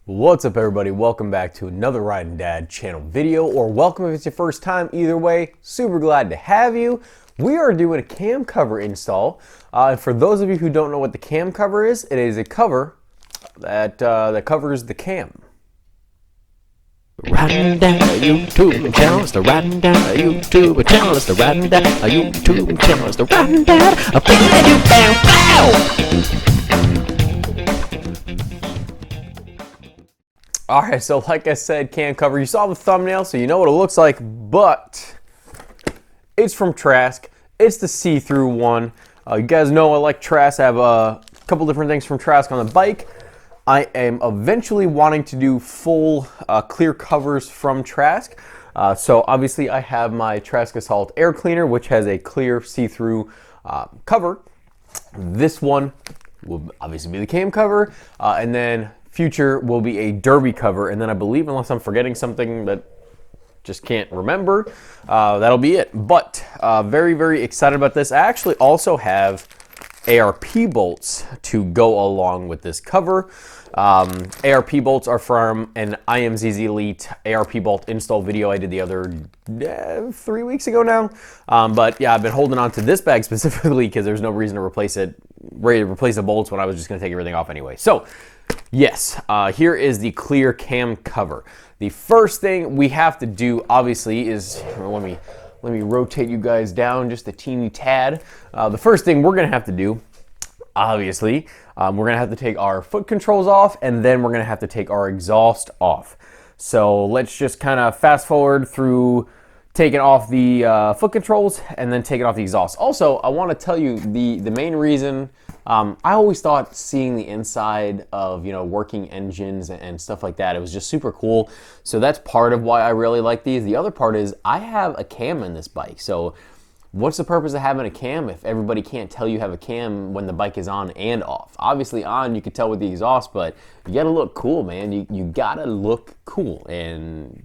What's up, everybody? Welcome back to another Riding Dad channel video, or welcome if it's your first time. Either way, super glad to have you. We are doing a cam cover install. And for those of you who don't know what the cam cover is, it is a cover that covers the cam. Riding Dad YouTube channel, it's the Riding Dad YouTube channel, it's the Riding Dad YouTube channel, it's the Riding Dad. A thing that you Alright, so like I said, cam cover. You saw the thumbnail, so you know what it looks like, but it's from TRASK. It's the see-through one. You guys know I like TRASK. I have a couple different things from TRASK on the bike. I am eventually wanting to do full clear covers from TRASK. So obviously I have my TRASK Assault Air Cleaner, which has a clear see-through cover. This one will obviously be the cam cover, and then future will be a derby cover, and then I believe, unless I'm forgetting something that just can't remember, that'll be it. But very, very excited about this. I actually also have ARP bolts to go along with this cover. ARP bolts are from an IMZZ Elite ARP bolt install video I did the other 3 weeks ago now. But yeah, I've been holding on to this bag specifically because there's no reason to replace the bolts when I was just going to take everything off anyway. So yes, here is the clear cam cover. The first thing we have to do, obviously, is let me rotate you guys down just a teeny tad. The first thing we're gonna have to do, obviously, we're gonna have to take our foot controls off, and then we're gonna have to take our exhaust off. So let's just kind of fast forward through taking off the foot controls and then taking off the exhaust. Also, I want to tell you the main reason. I always thought seeing the inside of, you know, working engines and stuff like that, it was just super cool. So that's part of why I really like these. The other part is I have a cam in this bike. So what's the purpose of having a cam if everybody can't tell you have a cam when the bike is on and off? Obviously on, you can tell with the exhaust, but you gotta look cool, man. You gotta look cool, and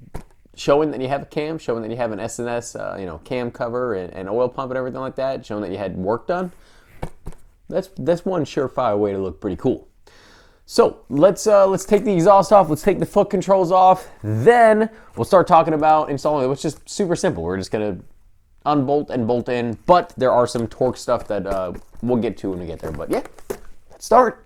showing that you have a cam, showing that you have an SNS, you know, cam cover and oil pump and everything like that, showing that you had work done. That's one surefire way to look pretty cool. So let's take the exhaust off. Let's take the foot controls off. Then we'll start talking about installing it, which is super simple. We're just gonna unbolt and bolt in, but there are some torque stuff that we'll get to when we get there. But yeah, let's start.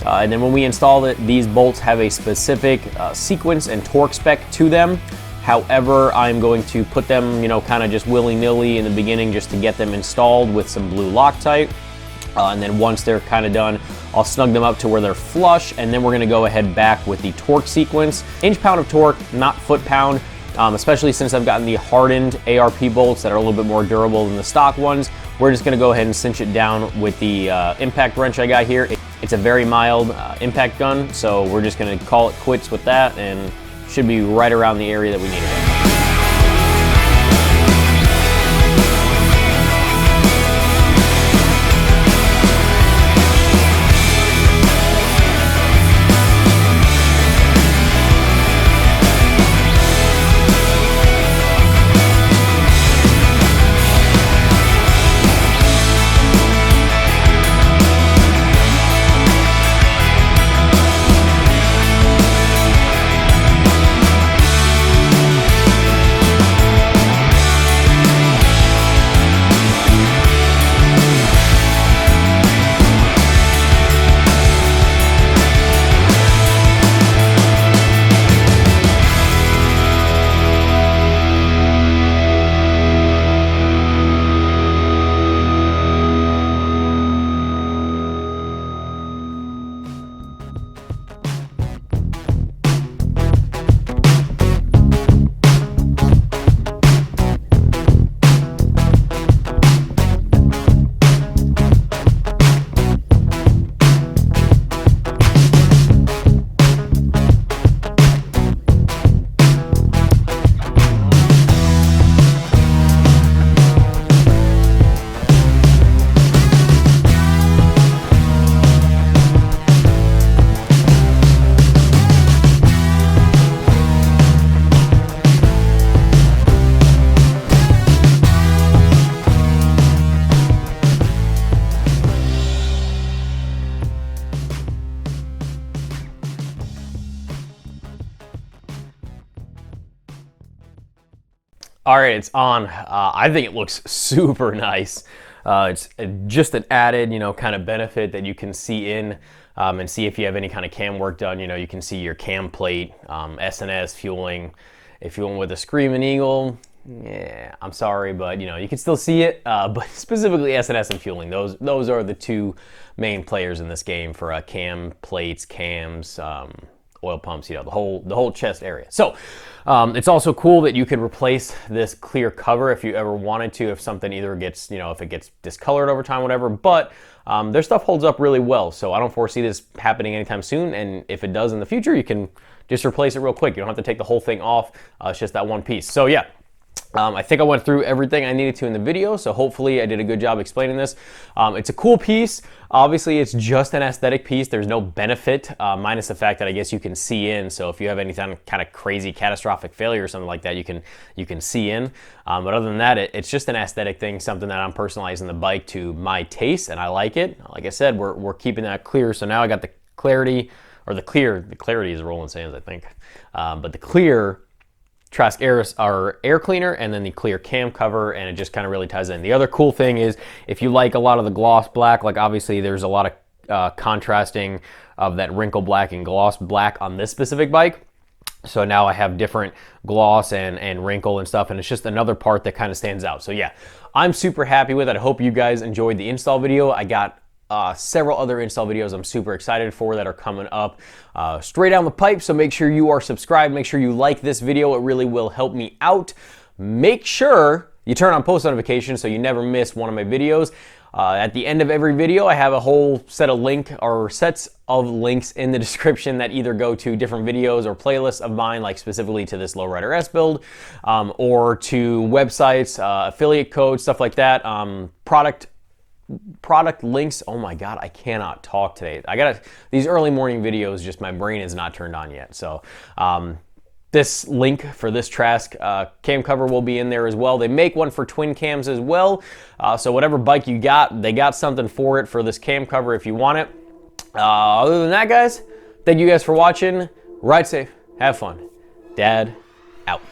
And then when we installed it, these bolts have a specific sequence and torque spec to them. However, I'm going to put them, you know, kind of just willy-nilly in the beginning just to get them installed with some blue Loctite. And then once they're kind of done, I'll snug them up to where they're flush, and then we're gonna go ahead back with the torque sequence. Inch-pound of torque, not foot-pound, especially since I've gotten the hardened ARP bolts that are a little bit more durable than the stock ones. We're just gonna go ahead and cinch it down with the impact wrench I got here. It's a very mild impact gun, so we're just gonna call it quits with that, and should be right around the area that we need it. All right, it's on. I think it looks super nice. It's just an added, you know, kind of benefit that you can see in and see if you have any kind of cam work done. You know, you can see your cam plate, S&S fueling. If you went with a Screaming Eagle, yeah, I'm sorry, but you know, you can still see it. But specifically S&S and fueling, those are the two main players in this game for cam plates, cams, oil pumps, you know, the whole chest area. So it's also cool that you could replace this clear cover if you ever wanted to, if something either gets, you know, if it gets discolored over time, whatever, but their stuff holds up really well. So I don't foresee this happening anytime soon. And if it does in the future, you can just replace it real quick. You don't have to take the whole thing off. It's just that one piece. So yeah. I think I went through everything I needed to in the video, so hopefully I did a good job explaining this. It's a cool piece. Obviously, it's just an aesthetic piece. There's no benefit, minus the fact that I guess you can see in. So if you have any kind of crazy catastrophic failure or something like that, you can see in. But other than that, it's just an aesthetic thing, something that I'm personalizing the bike to my taste, and I like it. Like I said, we're keeping that clear. So now I got the clarity, or the clarity is Roland Sands, I think. But the clear TRASK air cleaner, and then the clear cam cover, and it just kind of really ties in. The other cool thing is, if you like a lot of the gloss black, like obviously there's a lot of contrasting of that wrinkle black and gloss black on this specific bike. So now I have different gloss and wrinkle and stuff, and it's just another part that kind of stands out. So yeah, I'm super happy with it. I hope you guys enjoyed the install video. I got several other install videos I'm super excited for that are coming up straight down the pipe, so make sure you are subscribed, make sure you like this video, it really will help me out. Make sure you turn on post notifications so you never miss one of my videos. At the end of every video, I have a whole sets of links in the description that either go to different videos or playlists of mine, like specifically to this Lowrider S build, or to websites, affiliate codes, stuff like that, product links. Oh my god, I cannot talk today. These early morning videos, just my brain is not turned on yet. So this link for this TRASK cam cover will be in there as well. They make one for twin cams as well. So whatever bike you got, they got something for it for this cam cover if you want it. Other than that, guys, thank you guys for watching. Ride safe, have fun. Dad out.